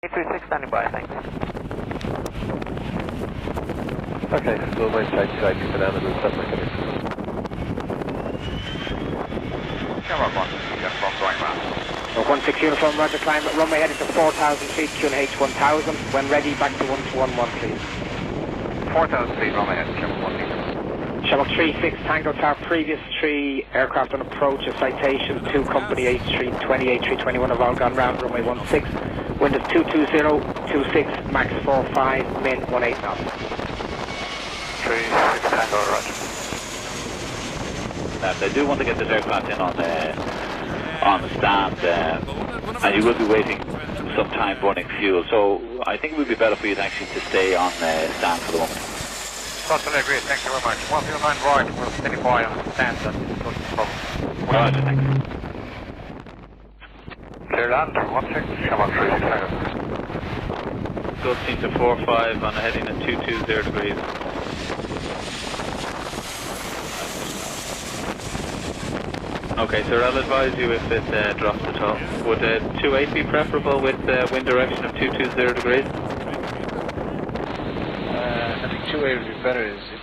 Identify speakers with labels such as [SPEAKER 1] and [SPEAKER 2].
[SPEAKER 1] 836 standing by, thanks.
[SPEAKER 2] Okay, we'll wait for 280 for now and we'll start looking at it.
[SPEAKER 3] Shamrock 1, uniform going round.
[SPEAKER 4] 16 uniform, roger, climb runway heading to 4,000 feet, QNH 1000. When ready, back to 111, please.
[SPEAKER 3] 4,000 feet, runway heading, Shamrock 1 meter.
[SPEAKER 4] Shamrock 36, Tango Tower, previous 3 aircraft on approach, a citation, 2 company A320, A321 have all gone round, runway 16. Wind is 220, max 45, min 18 knots.
[SPEAKER 3] 36 Tango, roger.
[SPEAKER 5] They do want to get this aircraft in on the stand, and you will be waiting some time burning fuel. So I think it would be better for you to actually to stay on the stand for the moment.
[SPEAKER 3] Totally agree, thank you very much. 109 right, we'll steady by on the stand, that's not a problem.
[SPEAKER 5] Roger, thanks.
[SPEAKER 3] Clear land, 16, Shamrock 36 Tango.
[SPEAKER 5] Gusting to 45 on the heading at 220 degrees. Okay, sir, I'll advise you if it drops at all. Would 28 be preferable with wind direction of 220 degrees?
[SPEAKER 2] I think 280 would be better.